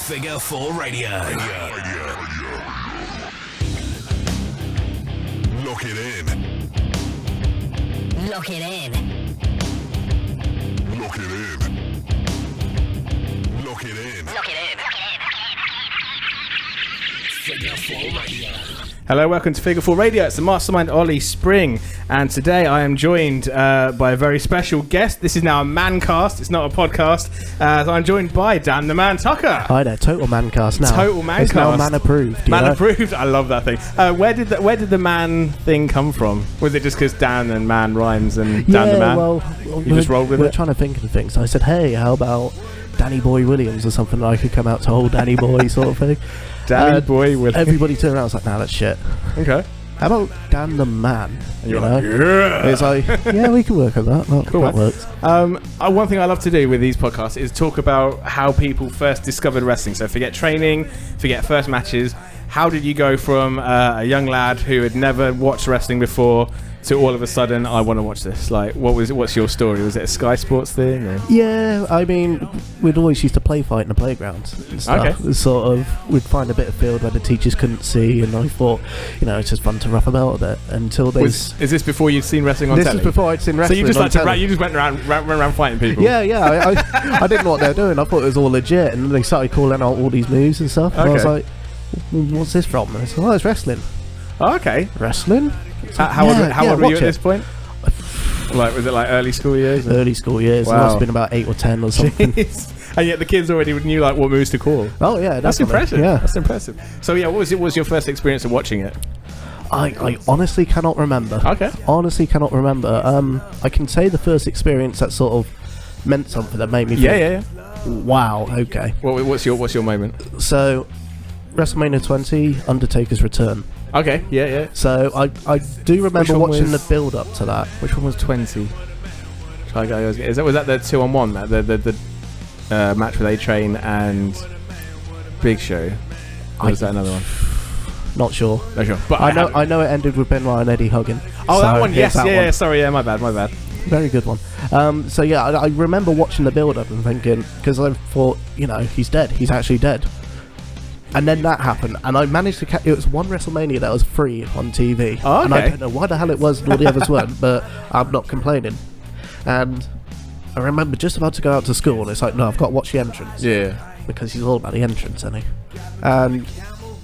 Figure 4 Radio. Lock it in. Lock it in. Lock it in. Lock it in. Lock it in. Figure 4 Radio. Hello, welcome to Figure 4 Radio. It's the Mastermind Ollie Spring, and today I am joined by a very special guest. This is now a mancast, it's not a podcast. So I'm joined by Dan the Man Tucker. Hi there, total mancast now. Total mancast. It's now man approved. Man approved. I love that thing. Where did the man thing come from? Was it just because Dan and man rhymes and Dan the Man? Well, you just rolled with it? We're trying to think of things. I said, hey, how about Danny Boy Williams or something? I could come out to old Danny Boy sort of thing. Danny Boy Williams. Everybody turned around and was like, nah, that's shit. Okay. How about Dan the Man? And you're like, yeah. It's like, yeah, we can work on that. Cool. That works. One thing I love to do with these podcasts is talk about how people first discovered wrestling. So forget training, forget first matches. How did you go from a young lad who had never watched wrestling before to all of a sudden, I want to watch this? Like, what's your story? Was it a Sky Sports thing? Or? Yeah, I mean, we'd always used to play fight in the playground and stuff. Okay. It was sort of, we'd find a bit of field where the teachers couldn't see, and I thought, it's just fun to rough about a bit until they... Is this before you'd seen wrestling on telly? This is before I'd seen wrestling. So you just on you just went around fighting people? Yeah. I didn't know what they were doing. I thought it was all legit, and they started calling out all these moves and stuff. And I was like, what's this from? And I said, it's wrestling. Oh, okay. Wrestling? How old were you at this point? Like, was it like early school years? Early school years. Wow. It must have been about 8 or I something. And yet the kids already knew like what moves to call. Oh yeah, that's impressive. Yeah, that's impressive. So yeah, what was your first experience of watching it? I honestly cannot remember. Okay. Honestly cannot remember. I can say the first experience that sort of meant something that made me think, Yeah. Wow, okay. What's your moment? So, WrestleMania 20, Undertaker's return. Okay, yeah. So I do remember watching the build up to that. Which one was 20? Was that the 2-on-1 the match with A-Train and Big Show? Or was that another one? Not sure. Not sure. But I know it ended with Benoit and Eddie hugging. Oh, so that one. Yes. that Yeah. one. Sorry. Yeah. My bad. Very good one. So yeah, I remember watching the build up and thinking, because I thought, he's dead. He's actually dead. And then that happened, and I managed to catch... It was one WrestleMania that was free on TV. Oh, okay. And I don't know why the hell it was and all the others weren't, but I'm not complaining. And I remember just about to go out to school, and it's like, no, I've got to watch the entrance. Yeah. Because he's all about the entrance, isn't he? And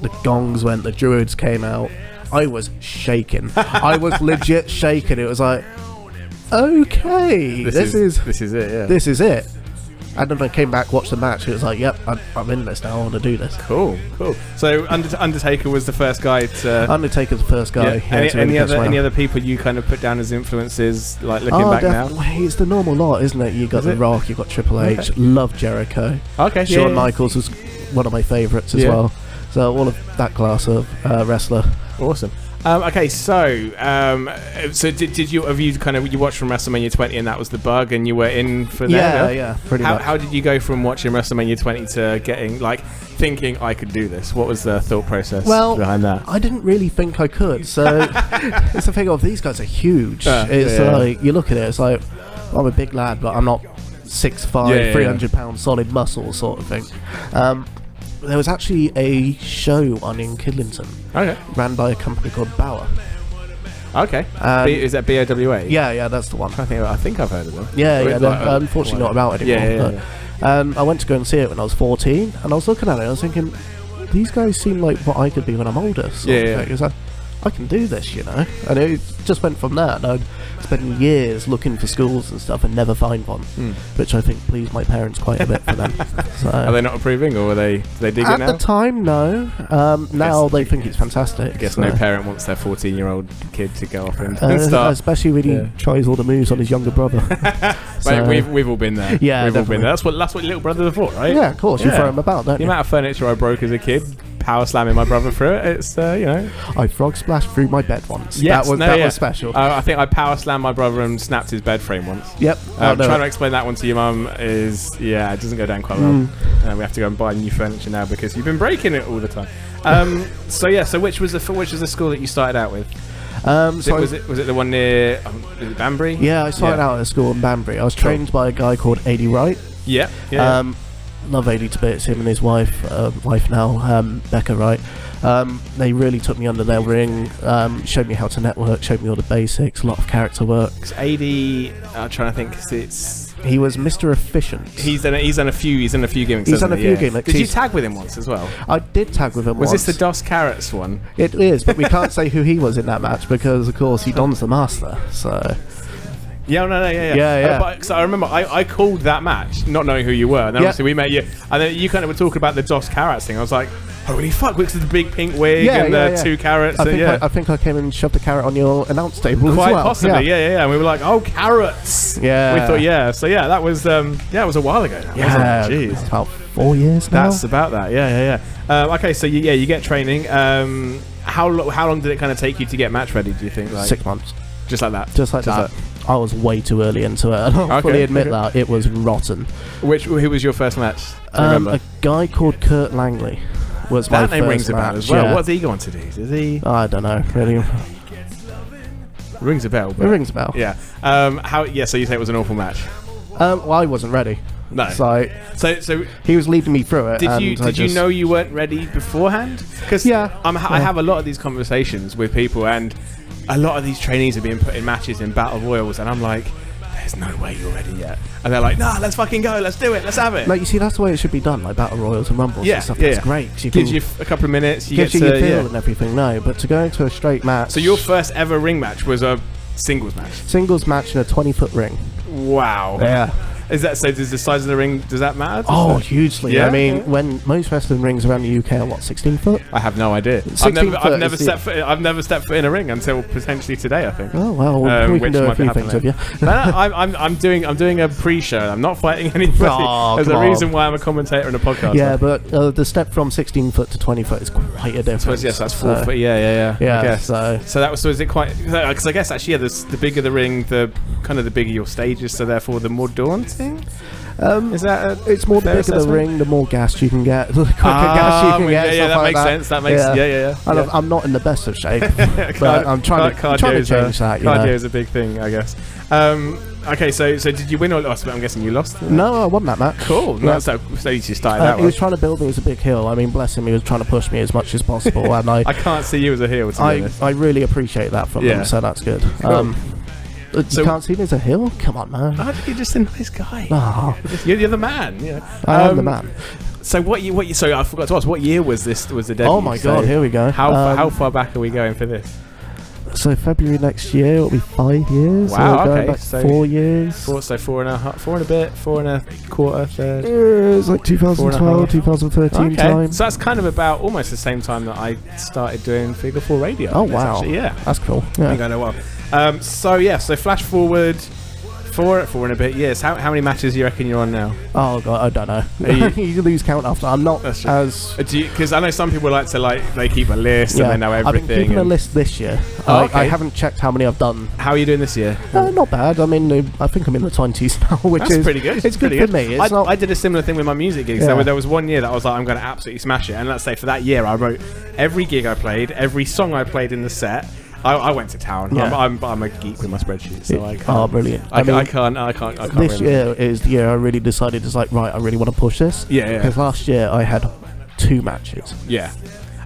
the gongs went, the druids came out. I was shaking. I was legit shaking. It was like, okay, this is it, yeah. This is it. And then I came back, watched the match. It was like, yep, I'm in this now. I want to do this. Cool. So Undertaker was the first guy to... Undertaker's the first guy. Yeah. Any other people you kind of put down as influences, like looking back now? It's the normal lot, isn't it? You got The Rock, you got Triple H. Okay. Love Jericho. Okay. Shawn Michaels was one of my favourites as well. So all of that class of wrestler. Awesome. Okay, so did you watched from WrestleMania 20 and that was the bug and you were in for that? Yeah, pretty much. How did you go from watching WrestleMania 20 to getting thinking I could do this? What was the thought process behind that? I didn't really think I could. So it's the thing of these guys are huge. Like you look at it, it's like I'm a big lad, but I'm not 6'5", 300 pound solid muscle sort of thing. There was actually a show on in Kidlington, ran by a company called Bauer. Okay, is that BOWA? Yeah, that's the one. I think I've heard of them. Yeah, unfortunately not about anymore. I went to go and see it when I was 14, and I was looking at it, and I was thinking, these guys seem like what I could be when I'm older. It was like, I can do this, and it just went from that. And I'd spent years looking for schools and stuff and never find one, which I think pleased my parents quite a bit for them. So, are they not approving, or do they dig it now? At the time, no. Now they think it's fantastic. I guess no parent wants their 14-year-old kid to go off and start. Especially when he tries all the moves on his younger brother. So, we've all been there. Yeah, we've all been there. That's what little brothers are for, right? Yeah, of course. You throw him about, don't you? The amount of furniture I broke as a kid, power slamming my brother through it. It's I frog splashed through my bed once. Yes, that was special. I think I power slammed my brother and snapped his bed frame once. Yep. Trying to explain that one to your mum is it doesn't go down quite well. We have to go and buy new furniture now because you've been breaking it all the time. So which was the school that you started out with? Was it the one near Banbury? Yeah, I started out at a school in Banbury. I was trained by a guy called A.D. Wright. Yeah. love 80 to bits. Him and his wife now, Becca, right? They really took me under their wing, showed me how to network, showed me all the basics, a lot of character work. 80, I'm trying to think, he was Mr. Efficient. He's done a few gimmicks. He's done a few gimmicks. Did you tag with him once as well? I did tag with him once. Was this the DOS Carrots one? It is, but we can't say who he was in that match because, of course, he dons the master. So. Yeah. But, so I remember I called that match not knowing who you were, and then obviously we met you, and then you kind of were talking about the DOS Carrots thing. I was like, holy fuck, because of the big pink wig and the 2 carrots. I think I came and shoved a carrot on your announce table quite as well. Possibly, yeah. And we were like, oh, carrots. Yeah. We thought, So that was it was a while ago now. Yeah. Jeez. About 4 years now. That's about that. Yeah. Okay, so you get training. How long did it kind of take you to get match ready? Do you think? 6 months. Just like that. Just like that. I was way too early into it, and I'll fully admit that it was rotten. Who was your first match? A guy called Kurt Langley was my first match. That name rings a bell as well. What's he going to do? Is he? I don't know. Really. Rings a bell. It rings a bell. Yeah. So you say it was an awful match? Well, I wasn't ready. No. So he was leading me through it. Did you know you weren't ready beforehand? Because I have a lot of these conversations with people, and a lot of these trainees are being put in matches in battle royals, and I'm like, there's no way you're ready yet. And they're like, nah, let's fucking go, let's do it, let's have it. Like, you see, that's the way it should be done, like battle royals and rumbles and stuff. That's great. Gives you a couple of minutes. Gives you your feel and everything. No, but to go into a straight match. So your first ever ring match was a singles match? Singles match in a 20-foot ring. Wow. Yeah. Is that so? Does the size of the ring, does that matter? Hugely. Yeah? I mean, when most wrestling rings around the UK are 16 foot? I have no idea. I've never stepped foot in a ring until potentially today, I think. Oh well, we can do a few things with you. I'm doing a pre-show. I'm not fighting anybody. There's a reason why I'm a commentator in a podcast. Yeah, but the step from 16 foot to 20 foot is quite a difference. Yes, that's 4 foot. Yeah. Yeah. So that was. So is it quite? Because I guess actually, the bigger the ring, the kind of the bigger your stage is. So therefore, the more daunting. Is that it's more the bigger the ring, the more gas you can get, the quicker gas you can get. Yeah, that makes sense. That makes And I'm not in the best of shape, but I'm trying to change that. Cardio is a big thing, I guess. Okay, so did you win or lost? I'm guessing you lost. No, I won that match. Cool. No, so you started that. He was trying to build me as a big heel. I mean, bless him, he was trying to push me as much as possible, and I can't see you as a heel. To be honest. I really appreciate that from him, so that's good. Cool. You can't see me as a heel? Come on, man. You're just a nice guy. Oh. You're the man. Yeah. I am the man. So so I forgot to ask, what year was this? Was the debut? Oh my god, here we go. How far back are we going for this? So February next year it'll be 5 years. Wow, so going back 4 years. 4 and a half, 4 and a bit, 4 and a quarter, third. It's like 2012, 2013 time. So that's kind of about almost the same time that I started doing Figure 4 Radio. Oh wow, actually, that's cool. Yeah. I think I know well. So flash forward 4 and a bit years. How many matches do you reckon you're on now? Oh god, I don't know. You lose count after. I'm not as because I know some people like to they keep a list and they know everything. I've been keeping a list this year. I haven't checked how many I've done. How are you doing this year? Not bad. I mean, I think I'm in the 20s now, which is pretty good. It's good for me. I did a similar thing with my music gigs. Yeah. There was 1 year that I was like, I'm going to absolutely smash it. And let's say for that year, I wrote every gig I played, every song I played in the set. I went to town. Yeah. I'm a geek with my spreadsheet, so I can't. Oh, brilliant! I can't. This year is the year I really decided I really want to push this. Yeah. Because last year I had 2 matches. Yeah.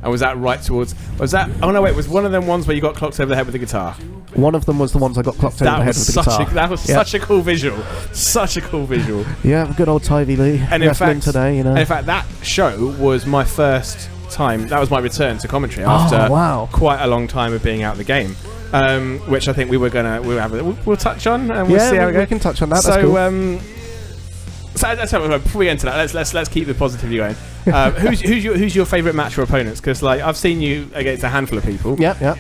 And was that right towards? Was that? Oh no, wait. Was one of them ones where you got clocked over the head with the guitar? One of them was the ones I got clocked over the head with the guitar. That was such a cool visual. Such a cool visual. Yeah, good old Tivy Lee. And in fact, today, you know. And in fact, that show was my first time. That was my return to commentary after quite a long time of being out of the game. Which I think we'll touch on and we'll see how we go. We can touch on that. So, that's cool. Before we get into that, let's keep the positivity going. Who's your favourite match or opponents? Because I've seen you against a handful of people. Yeah.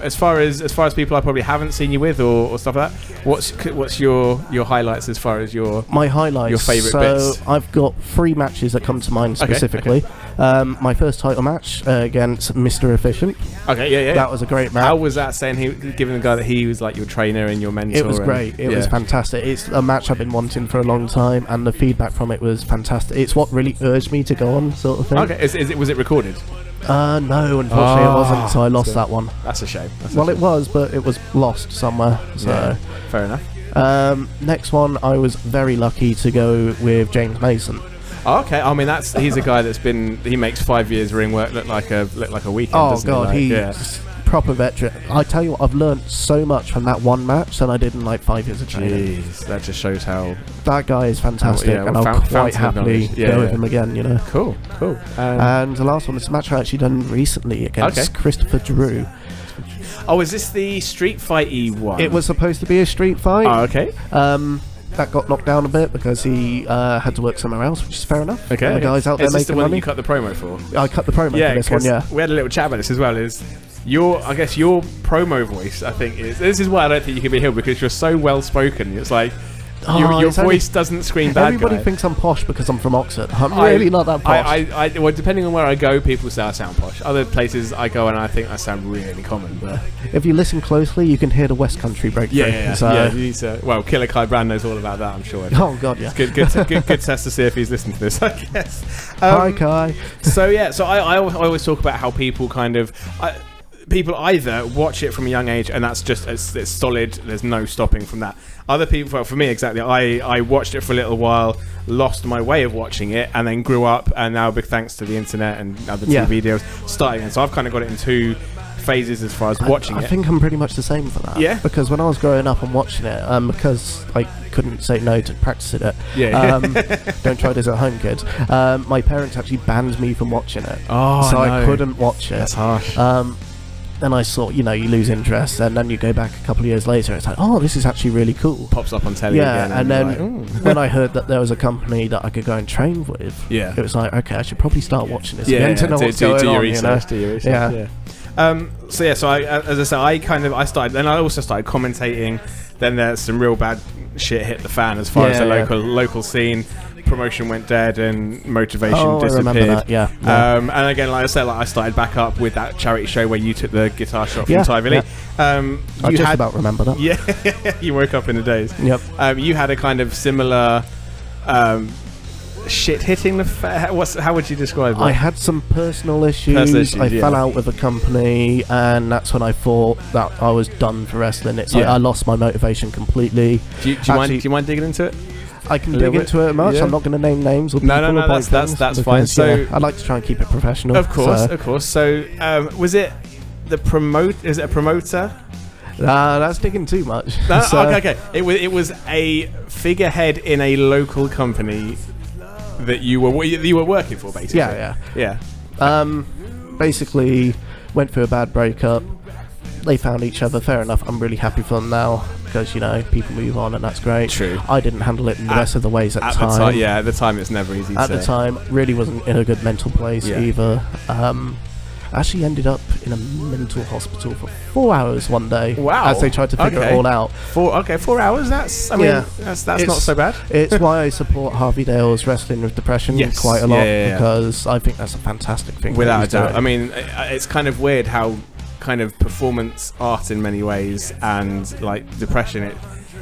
As far as people I probably haven't seen you with or stuff like that. What's your highlights as far as your highlights? Your favourite bits. So I've got 3 matches that come to mind specifically. Okay. My first title match against Mr. Efficient. Okay, yeah. That was a great match. How was that? Given the guy that he was like your trainer and your mentor. It was great. It was fantastic. It's a match I've been wanting for a long time, and the feedback from it was fantastic. It's what really urged me to go on, sort of thing. Okay, was it recorded? No, unfortunately it wasn't, so I lost that one. That's a shame. It was, but it was lost somewhere. So fair enough. Next one, I was very lucky to go with James Mason. Oh, okay. I mean, he's a guy he makes 5 years ring work look like a weekend. Oh god, he's proper veteran. I tell you what, I've learned so much from that one match than I did in like 5 years of training. Jeez, that just shows how that guy is fantastic, and I'll quite happily go with him again. You know. Cool. And the last one is a match I actually done recently against Christopher Drew. Oh, is this the street fight-y one? It was supposed to be a street fight. Oh, okay. That got knocked down a bit because he had to work somewhere else, which is fair enough. Okay. And the guys out there making money. Is this the one money. you cut the promo for? I cut the promo for this one, yeah. We had a little chat about this as well. Your promo voice, I think, this is why I don't think you can be healed, because you're so well spoken. It's like your voice doesn't scream bad. Everybody thinks I'm posh because I'm from Oxford. I'm really not that posh. Well, depending on where I go, people say I sound posh. Other places I go and I think I sound really common. But if you listen closely, you can hear the West Country breakthrough. Yeah. Well, Killer Kai Brand knows all about that, I'm sure. Oh god, yeah. It's good test to see if he's listening to this, I guess. Hi Kai. So I always talk about how people people either watch it from a young age and that's just it's solid, there's no stopping from that. Other people, well, for me exactly, I watched it for a little while, lost my way of watching it, and then grew up, and now big thanks to the internet and other TV videos starting, and so I've kind of got it in two phases as far as watching it. I think I'm pretty much the same for that. Yeah. Because when I was growing up and watching it, because I couldn't say no to practicing it. Don't try this at home, kids. My parents actually banned me from watching it. Oh, so I couldn't watch it. That's harsh. Then I saw, you lose interest, and then you go back a couple of years later, it's like, oh, this is actually really cool. Pops up on telly again. And then when I heard that there was a company that I could go and train with, it was like, okay, I should probably start watching this again to know what's going on. Do your research. So I, as I said, I started, then I also started commentating. Then there's some real bad shit hit the fan as far as the local scene. Promotion went dead and motivation disappeared. I remember that, and again, like I said, I started back up with that charity show where you took the guitar shot from Ty Vili. I just about remember that. Yeah, you woke up in the days. Yep. You had a kind of similar shit hitting the how would you describe it? I had some personal issues. I fell out with a company, and that's when I thought that I was done for wrestling. It's like I lost my motivation completely. Do you mind digging into it? I can dig into it much. I'm not going to name names or people. No, that's fine. So I'd like to try and keep it professional. Of course. So was it the Is it a promoter? That's digging too much. Okay. It was a figurehead in a local company that you were working for, basically. Yeah. Basically, went through a bad breakup. They found each other. Fair enough. I'm really happy for them now because people move on, and that's great. True. I didn't handle it in the rest of the ways at the time. At the time, it's never easy. At the time, really wasn't in a good mental place either. Actually ended up in a mental hospital for 4 hours one day. Wow. As they tried to figure it all out. 4 hours? That's not so bad. It's why I support Harvey Dale's Wrestling with Depression quite a lot because I think that's a fantastic thing. Without a doubt. I mean, it's kind of weird how kind of performance art in many ways and like depression,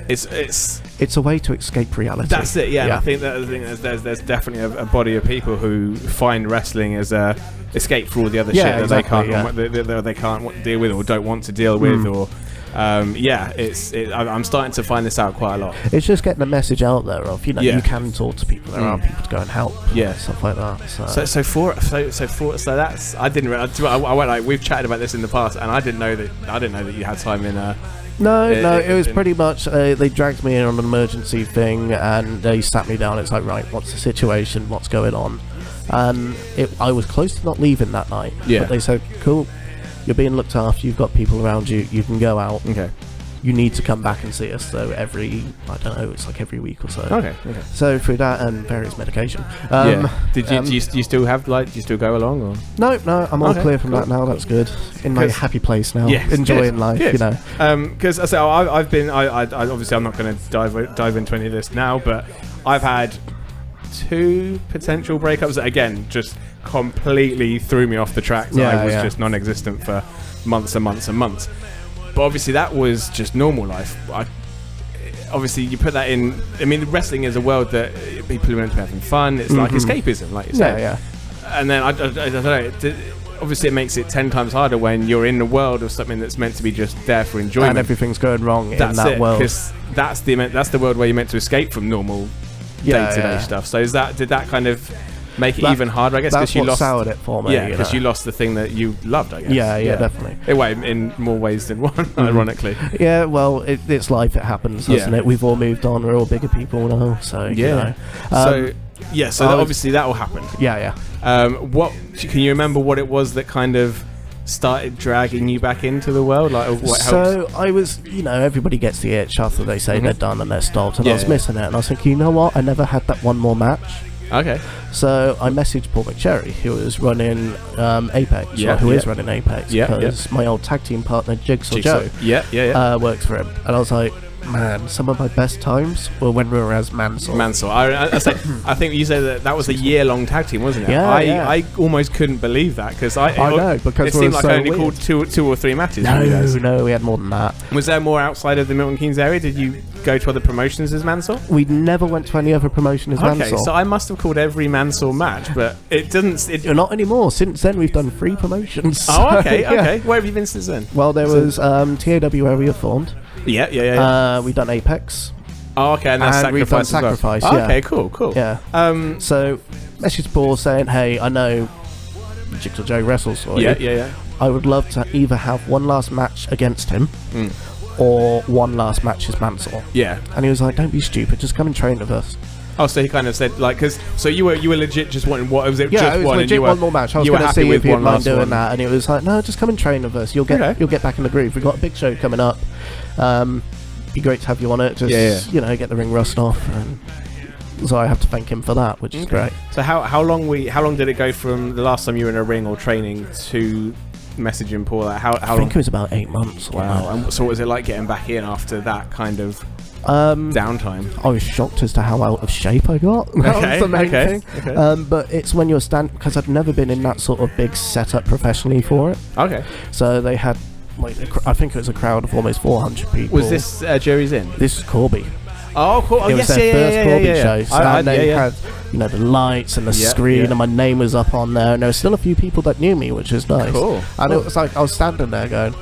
it's a way to escape reality. That's it. I think there's definitely a body of people who find wrestling as a escape for all the other shit that they can't deal with or don't want to deal with or I'm starting to find this out quite a lot. It's just getting the message out there of you can talk to people. There are people to go and help. Stuff like that. So that's I didn't realize. I went like we've chatted about this in the past, and I didn't know that you had time in. No, it was pretty much they dragged me in on an emergency thing, and they sat me down. It's like, right, what's the situation? What's going on? And I was close to not leaving that night. But they said, cool. You're being looked after. You've got people around you. You can go out. Okay. You need to come back and see us. So it's like every week or so. Okay. So through that and various medication. Do you still have do you still go along or? No, I'm all clear from that now. That's good. In my happy place now. Enjoying life. Because I've been. I obviously I'm not going to dive into any of this now, but I've had 2 potential breakups that again just completely threw me off the track. I was just non-existent for months and months and months. But obviously that was just normal life. Obviously you put that in. I mean, wrestling is a world that people are meant to be having fun. It's like escapism, like you said. And then I don't know. Obviously it makes it 10 times harder when you're in the world of something that's meant to be just there for enjoyment, and everything's going wrong in that world. Because that's the world where you're meant to escape from normal day-to-day stuff. So did that kind of make it even harder, I guess, because you lost... soured it for me. Yeah, because you lost the thing that you loved, I guess. Yeah, definitely. In more ways than one, ironically. Yeah, well, it's life. It happens, doesn't it? We've all moved on. We're all bigger people now, so, you know. Obviously that all happened. Yeah. What can you remember what it was that kind of started dragging you back into the world? Like, what helped? I was, everybody gets the itch after they say they're done and they're stopped, and I was missing it, and I was thinking, you know what? I never had that one more match. Okay. So I messaged Paul McCherry, who was running Apex, is running Apex, because my old tag team partner Jigsaw Joe works for him, and I was like, man, some of my best times were when we were as Mansour. I think you said that was a year-long tag team, wasn't it? I almost couldn't believe that, because I know, because it seemed like I only called two or three matches. No, we had more than that. Was there more outside of the Milton Keynes area? Did you go to other promotions as Mansour? We never went to any other promotion as Mansour. Okay, so I must have called every Mansour match, but it doesn't... Not anymore. Since then, we've done 3 promotions. Oh, okay. Where have you been since then? Well, there was TAW area formed. Yeah. We've done Apex. Oh, okay, and that's Sacrifice. We've done Sacrifice. Well. Okay, cool. Yeah. So, message Paul saying, "Hey, I know Jigsaw Joe wrestles for you. Yeah. I would love to either have one last match against him, or one last match as Mansour." Yeah. And he was like, "Don't be stupid. Just come and train with us." Oh, so he kind of said, like, so you were legit just wanting what was it? Yeah, just it was one, legit one more match. I was going to see if he'd mind doing that, and he was like, "No, just come and train with us. You'll get back in the groove. We've got a big show coming up. Be great to have you on it. Just get the ring rust off." And so I have to thank him for that, which is great. So how long did it go from the last time you were in a ring or training to messaging Paul? I think it was about 8 months. Wow. And so what was it like getting back in after that kind of downtime? I was shocked as to how out of shape I got. That was the main thing. Okay. But it's when you're because I'd never been in that sort of big setup professionally for it. Okay. So they had, I think it was a crowd of almost 400 people. Was this Jerry's in? This is Corby. Oh, cool. It was their first Corby show. So they had, the lights and the screen, and my name was up on there, and there were still a few people that knew me, which is nice. Cool. And it was like I was standing there going,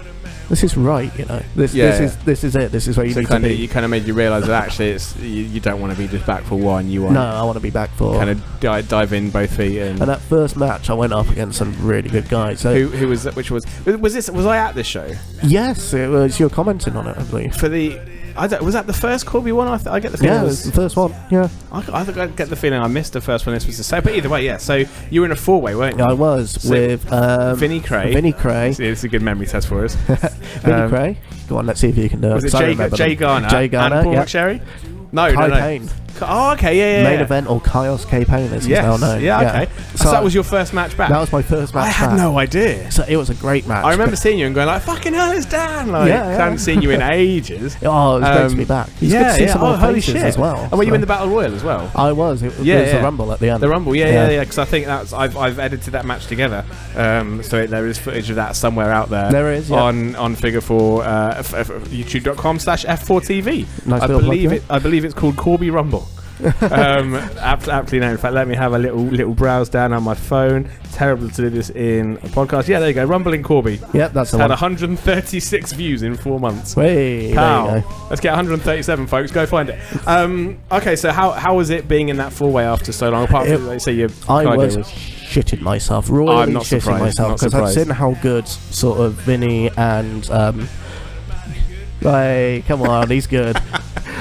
"This is right, This is it. This is where you need to be." You kind of made you realise that actually you don't want to be just back for one. No, I want to be back for kind of dive in both feet. And that first match, I went up against some really good guys. So who was that? Was I at this show? Yes, it was. You were commenting on it, I believe. Was that the first Corby one? I get the feeling it was the first one. Yeah, I think I get the feeling I missed the first one. This was the same, but either way, yeah. So you were in a 4-way, weren't you? I was with Vinnie Cray. It's a good memory test for us. Vinnie Cray. Go on, let's see if you can do it. Was it Jay Garner? And Paul McSherry? No. Payne. Oh, okay, yeah. Main event or Kaios K. Payne, as he's now known. Yeah, okay. So that was your first match back? That was my first match back. I had no idea. So it was a great match. I remember seeing you and going like, "Fucking hell, it's Dan!" Like, I hadn't seen you in ages. Oh, it was great to be back. It's good to see some holy shit as well. And were you in the Battle Royal as well? I was. It was the Rumble at the end. The Rumble, yeah. Because I think I've edited that match together. So there is footage of that somewhere out there. There is, on Figure 4, youtube.com/F4TV. Nice I believe it's called Corby Rumble. Aptly known. In fact, let me have a little browse down on my phone. Terrible to do this in a podcast. Yeah, there you go. Rumbling Corby. Yep, that's had 136 views in 4 months. Hey, pow! Let's get 137, folks. Go find it. Okay, so how was it being in that 4-way after so long? Apart from, I was shitting myself. Royally shitting myself because I've seen how good sort of Vinny and come on, he's good.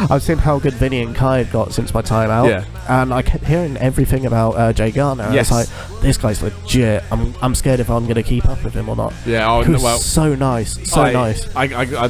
I've seen how good Vinny and Kai had got since my time out, and I kept hearing everything about Jay Garner. I was like, this guy's legit. I'm scared if I'm going to keep up with him or not. Yeah, he was so nice, nice. I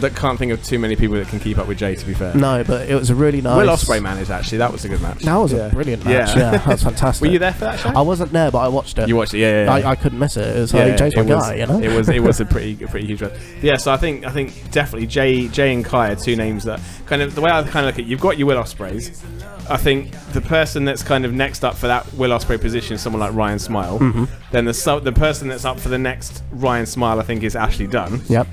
can't think of too many people that can keep up with Jay, to be fair. No, but it was a really nice. Will Ospreay managed, actually. That was a good match. That was a brilliant match. Yeah, that was fantastic. Were you there for that show? I wasn't there, but I watched it. You watched it, yeah. I couldn't miss it. It was like Jay's my guy, It was a pretty huge one. Yeah, so I think definitely Jay and Kai are two names that kind of, the way I kind of look at it, you've got your Will Ospreays. I think the person that's kind of next up for that Will Ospreay position is someone like Ryan Smile. Mm-hmm. Then the person that's up for the next Ryan Smile, I think, is Ashley Dunn. Yep.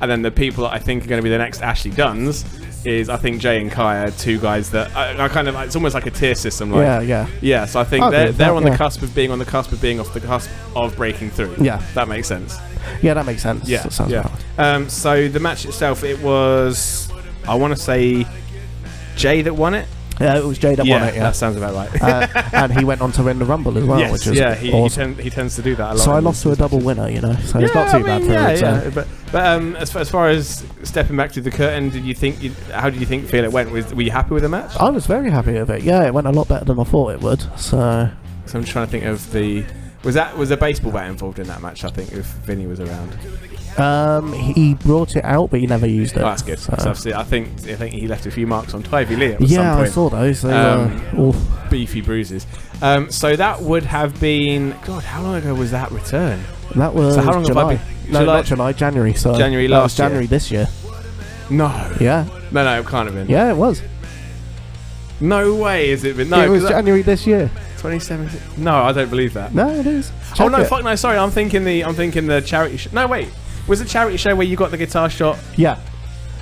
And then the people that I think are going to be the next Ashley Dunns is, I think, Jay and Kai are two guys that I kind of, it's almost like a tier system. Like, yeah. So I think they're on the cusp of being on the cusp of being off the cusp of breaking through. Yeah, that makes sense. Yeah, that makes sense. Yeah, that sounds right. So the match itself, it was, I want to say, Jay that won it. Yeah, it was Jay that won it. Yeah, that sounds about right. And he went on to win the Rumble as well, which is awesome. He tends to do that a lot. So I lost to a double winner, you know. So it's not too bad for it. But as far as stepping back through the curtain, how did you feel it went? Were you happy with the match? I was very happy with it. Yeah, it went a lot better than I thought it would. So I'm just trying to think of was a baseball bat involved in that match? I think if Vinny was around. He brought it out, but he never used it. Oh, that's good. So I think he left a few marks on Ivy Lee at some point. I saw those. Beefy bruises. So that would have been... God, how long ago was that return? That was how long July. Not July, January. So January last year. January this year. No. Yeah. No, it can't have been. Yeah, it was. No way has it been. No, it was January this year. 2017. No, I don't believe that. No, it is. Oh no, fuck no. Sorry, I'm thinking the charity. No, wait. Was the charity show where you got the guitar shot? Yeah.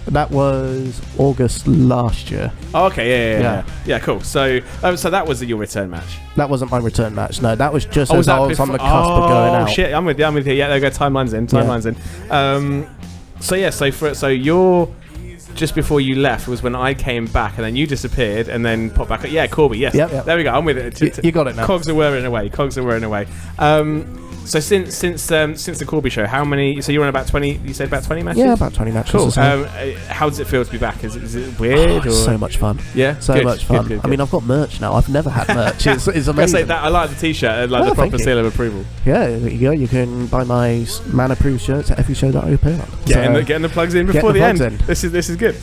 That was August last year. Oh, okay, yeah, cool. So that was your return match. That wasn't my return match. No, that was just as I was on the cusp of going out. Oh shit, I'm with you. Yeah, there go. Timelines in. So you're just before you left was when I came back, and then you disappeared, and then popped back. Yeah, Corby. Yes. Yep. There we go. I'm with it. You got it now. Cogs are whirring away. So since the Corby show, how many? So you're on about 20. You said about 20 matches. Yeah, about 20 matches. Cool. How does it feel to be back? Is it weird? Or? So much fun. Yeah, so much fun. Good. I mean, I've got merch now. I've never had merch. It's amazing. I say that I like the T-shirt, the proper seal of approval. Yeah, there you go. You can buy my man approved shirts at every show that I appear on. Getting the plugs in before the end. This is good.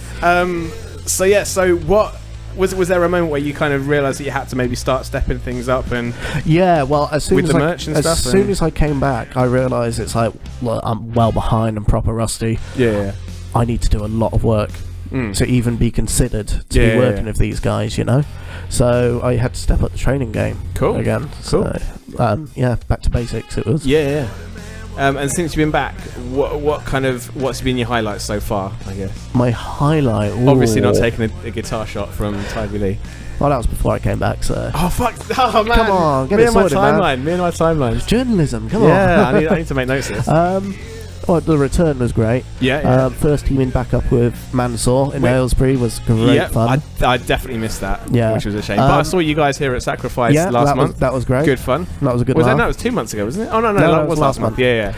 So what? Was there a moment where you kind of realised that you had to maybe start stepping things up and as soon with as the merch and stuff? As soon as I came back, I realised it's like, look, I'm well behind and proper rusty. Yeah. I need to do a lot of work to even be considered to be working with these guys, you know. So I had to step up the training game. Again. Cool. So, back to basics. It was. Yeah. And since you've been back, what's been your highlights so far? I guess my highlight. Obviously, not taking a guitar shot from Ivy Lee. Well, that was before I came back. So. Oh fuck! Oh man! Come on, get it sorted, man. Me and my timelines. Journalism. Come on. Yeah, I need to make notes of this. The return was great. Yeah. First teaming back up with Mansour in Aylesbury was great fun. I definitely missed that. Yeah. Which was a shame. But I saw you guys here at Sacrifice last month. That was great. Good fun. That was a good. No, it was 2 months ago, wasn't it? Oh no, that was last month. Yeah.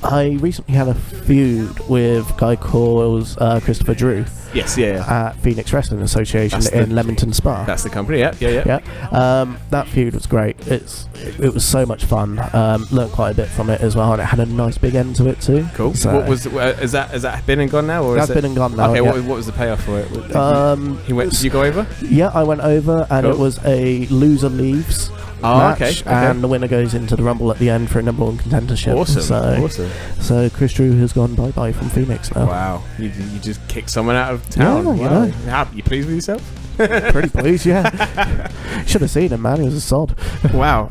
I recently had a feud with a guy called Christopher Drew. Yes, yeah. At Phoenix Wrestling Association in Leamington Spa. That's the company, yeah. That feud was great. It was so much fun. Learned quite a bit from it as well, and it had a nice big end to it too. Cool. So what was has that been and gone now, or that's been and gone now? Okay, what was the payoff for it? Did you go over? Yeah, I went over, and it was a loser leaves. Match, and the winner goes into the Rumble at the end for a number one contendership. Awesome. So Chris Drew has gone bye from Phoenix now. Wow, you just kicked someone out of town. Yeah, you know. You pleased with yourself? Pretty pleased, yeah. Should have seen him, man. He was a sod. Wow.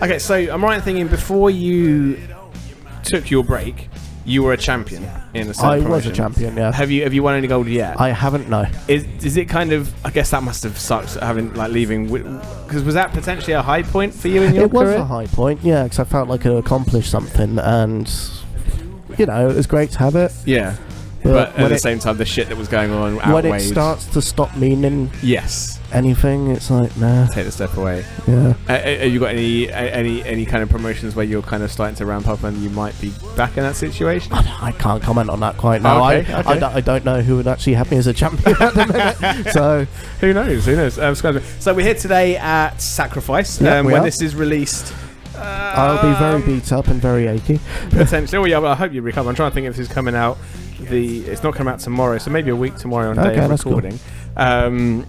Okay, so I'm right in thinking before you took your break, you were a champion in the I was a champion, yeah. Have you won any gold yet? I haven't, no. Is it kind of... I guess that must have sucked having, leaving... Because was that potentially a high point for you in your career? It was a high point, yeah, because I felt like I accomplished something, and, it was great to have it. Yeah. But at the same time, the shit that was going on outweighed... When it starts to stop meaning... Yes. Anything, it's like, nah. Take the step away. Yeah. Have you got any kind of promotions where you're kind of starting to ramp up and you might be back in that situation? I can't comment on that quite now. Okay. I don't know who would actually have me as a champion at the minute. So who knows? So we're here today at Sacrifice. When this is released, I'll be very beat up and very achy. Potentially. Well, I hope you recover. I'm trying to think if this is coming out. It's not coming out tomorrow, so maybe a week tomorrow on day of recording. Cool.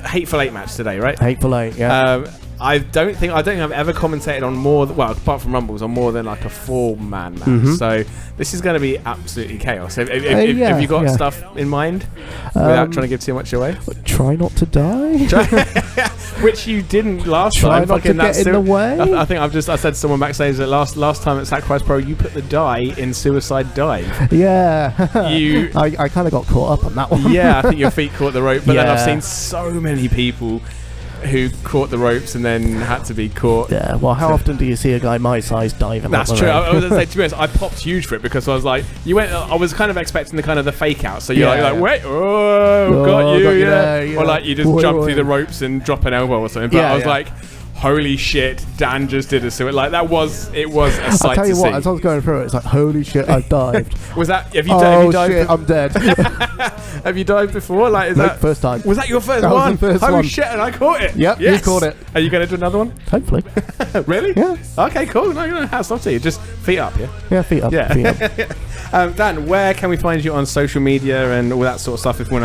Hateful Eight match today, right? Hateful Eight, yeah. I don't think I've ever commentated on more apart from Rumbles, on more than like a 4-man match. Mm-hmm. So this is going to be absolutely chaos. Have you got stuff in mind without trying to give too much away? Try not to die. Which you didn't last time. Try not to get in the way. I think I said to someone backstage that last time at Sacrifice Pro you put the die in Suicide Dive. Yeah. I kind of got caught up on that one. Yeah, I think your feet caught the rope. But then I've seen so many people who caught the ropes and then had to be caught. Yeah, well, how often do you see a guy my size diving? That's true. I was going to say, to be honest, I popped huge for it because I was like, I was kind of expecting the fake out. So you're like, wait, got you, yeah. Or like you just jump through the ropes and drop an elbow or something. But I was like, holy shit, Dan just did it. So it was a sight to see. I'll tell you what, as I was going through it, it's like, holy shit, I've dived. Have you dived? Shit, I'm dead. Have you dived before? Like, first time. Was that your first one? one? Was the first holy one. shit, and I caught it. Yep, yes. You caught it. Are you going to do another one? Hopefully. Really? Yeah. Okay, cool. No, hats off to you. Just feet up, yeah? Yeah, feet up. Yeah. Feet up. Dan, where can we find you on social media and all that sort of stuff if we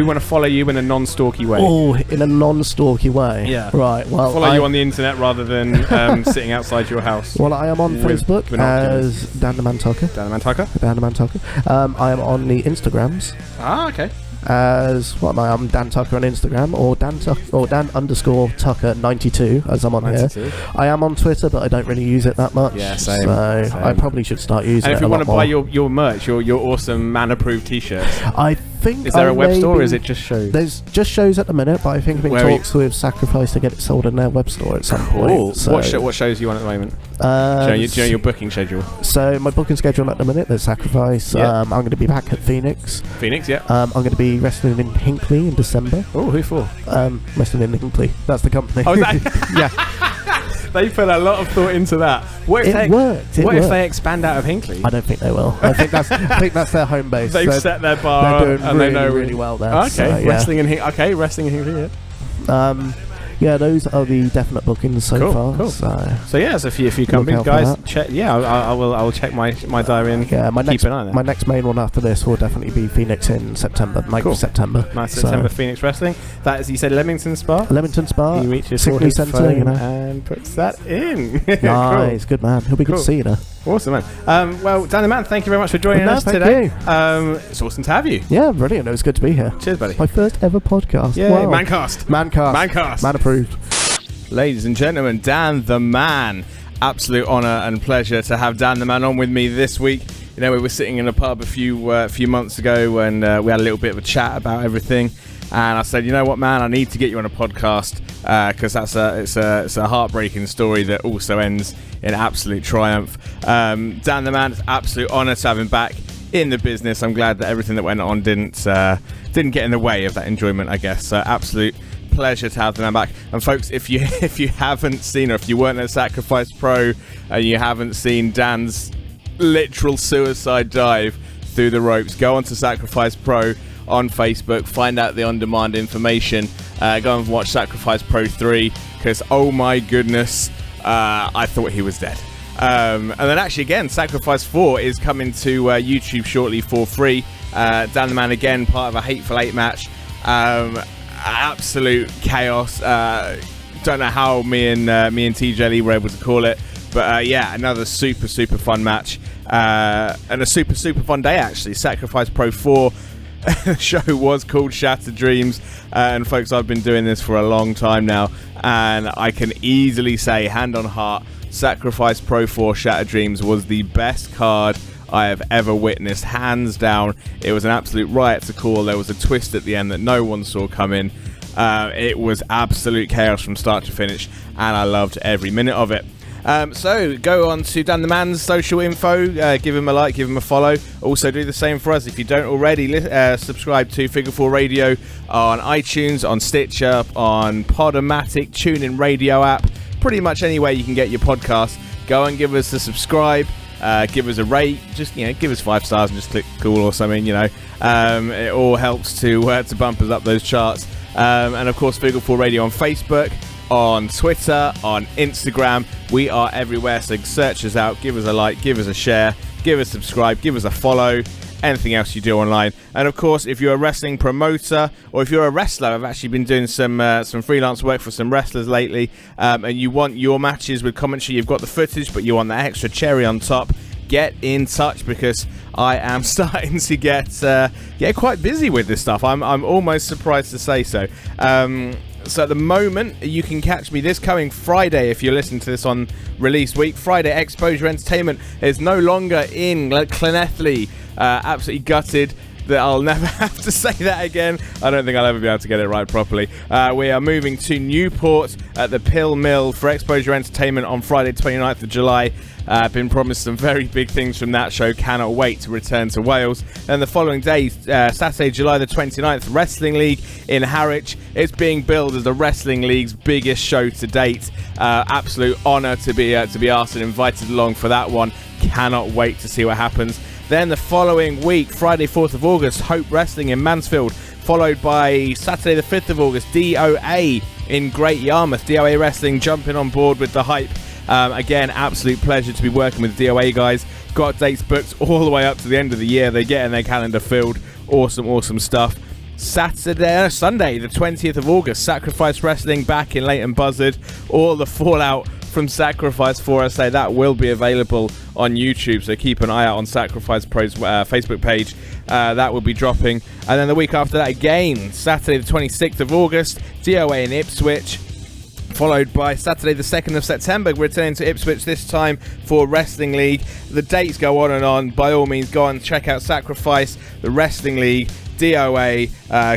want to follow you in a non-stalky way? Oh, in a non-stalky way? Yeah. Right, well... Follow you on the internet rather than sitting outside your house. Well, I am on Facebook as Dan the Man Tucker. Dan the Man Tucker? Dan the Man Tucker. I am on the Instagrams. Ah, okay. As what am I? I'm Dan Tucker on Instagram, or Dan_Tucker 92 as I'm on 92. Here. I am on Twitter, but I don't really use it that much. Yeah, same. So I probably should start using it. And if you want to buy your merch, your awesome man approved T-shirts, I think is there a web store or is it just shows? There's just shows at the minute, but I think I'm in talks with Sacrifice to get it sold in their web store at some point. So what shows are you on at the moment? Do you know your booking schedule? So my booking schedule at the minute, there's Sacrifice. Yeah. I'm going to be back at Phoenix. Yeah. I'm going to be wrestling in Hinckley in December. Oh, who for? Wrestling in Hinckley. That's the company. Oh, is that? Yeah. They put a lot of thought into that. What if they expand out of Hinckley? I don't think they will. I think that's their home base. They've set their bar they're doing they know really well there. Okay, so, yeah. wrestling in Hinckley. Yeah. Yeah, those are the definite bookings so far. Cool. So yeah, there's a few companies, guys. Check. Yeah, I will check my diary and keep an eye on it. My next main one after this will definitely be Phoenix in September, 9th of September. Nice September Phoenix Wrestling. That is, you said Leamington Spa. Leamington Spa. He reaches for his phone and puts that in. Nice, good man. He'll be good to see you there. Awesome, man. Well, Dan the Man, thank you very much for joining us today. It's awesome to have you. Yeah, brilliant. It was good to be here. Cheers, buddy. My first ever podcast. Yeah, wow. Mancast. Man approved. Ladies and gentlemen, Dan the Man. Absolute honour and pleasure to have Dan the Man on with me this week. You know, we were sitting in a pub a few months ago and we had a little bit of a chat about everything. And I said, you know what, man, I need to get you on a podcast because it's a heartbreaking story that also ends in absolute triumph. Dan the Man, it's absolute honour to have him back in the business. I'm glad that everything that went on didn't get in the way of that enjoyment, I guess. So absolute pleasure to have the man back. And folks, if you haven't seen, or if you weren't at Sacrifice Pro and you haven't seen Dan's literal suicide dive through the ropes, go on to Sacrifice Pro on Facebook, find out the on-demand information, go and watch Sacrifice Pro 3 because oh my goodness, I thought he was dead. And then actually again, Sacrifice 4 is coming to YouTube shortly for free. Dan the Man again, part of a Hateful Eight match. Absolute chaos. Don't know how me and TJ were able to call it, but yeah, another super fun match and a super fun day actually. Sacrifice Pro 4. The show was called Shattered Dreams, and folks, I've been doing this for a long time now, and I can easily say, hand on heart, Sacrifice Pro 4 Shattered Dreams was the best card I have ever witnessed, hands down. It was an absolute riot to call. There was a twist at the end that no one saw coming. It was absolute chaos from start to finish, and I loved every minute of it. So go on to Dan the Man's social info, give him a like, give him a follow. Also do the same for us if you don't already. Subscribe to Figure 4 Radio on iTunes, on Stitcher, on Podomatic, TuneIn Radio app, pretty much anywhere you can get your podcast. Go and give us a subscribe. Give us a rate, just give us 5 stars and just click cool or something. It all helps to bump us up those charts. And of course, Figure 4 Radio on Facebook, on Twitter, on Instagram. We are everywhere, so search us out, give us a like, give us a share, give us a subscribe, give us a follow, anything else you do online. And of course, if you're a wrestling promoter or if you're a wrestler, I've actually been doing some freelance work for some wrestlers lately, and you want your matches with commentary, you've got the footage, but you want that extra cherry on top, get in touch because I am starting to get quite busy with this stuff. I'm almost surprised to say so. So at the moment, you can catch me this coming Friday if you're listening to this on release week. Friday, Exposure Entertainment is no longer in Llanelli. Absolutely gutted. that I'll never have to say that again. I don't think I'll ever be able to get it right properly. We are moving to Newport at the Pill Mill for Exposure Entertainment on Friday 29th of July. Been promised some very big things from that show. Cannot wait to return to Wales. And the following day, Saturday, July the 29th, Wrestling League in Harwich. It's being billed as the Wrestling League's biggest show to date. Absolute honour to be asked and invited along for that one. Cannot wait to see what happens. Then the following week, Friday 4th of August, Hope Wrestling in Mansfield, followed by Saturday the 5th of August, DOA in Great Yarmouth. DOA Wrestling jumping on board with the hype. Again, absolute pleasure to be working with DOA guys. Got dates booked all the way up to the end of the year. They're getting their calendar filled. Awesome stuff. Sunday, the 20th of August, Sacrifice Wrestling back in Leighton Buzzard. All the fallout from Sacrifice 4R, that will be available on YouTube, so keep an eye out on Sacrifice Pro's Facebook page. That will be dropping. And then the week after that again, Saturday the 26th of August, DOA in Ipswich, followed by Saturday the 2nd of September, returning to Ipswich this time for Wrestling League. The dates go on and on. By all means, go and check out Sacrifice, the Wrestling League, DOA.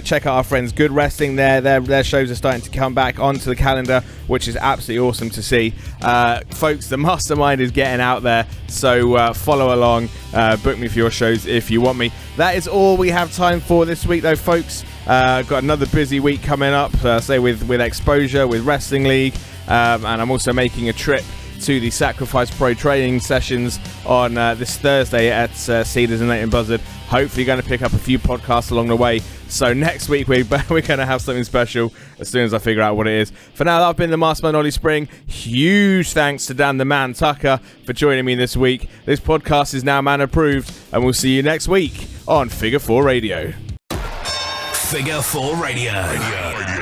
Check out our friends Good Wrestling there. Their shows are starting to come back onto the calendar, which is absolutely awesome to see. Folks, the Mastermind is getting out there, so follow along. Book me for your shows if you want me. That is all we have time for this week, though, folks. Got another busy week coming up, with Exposure, with Wrestling League, and I'm also making a trip to the Sacrifice Pro training sessions on this Thursday at Cedars in Leighton Buzzard. Hopefully going to pick up a few podcasts along the way. So next week we're going to have something special as soon as I figure out what it is. For now, I've been the Mastermind Ollie Spring. Huge thanks to Dan the Man Tucker for joining me this week. This podcast is now man approved, and we'll see you next week on Figure 4 Radio. Figure 4 Radio.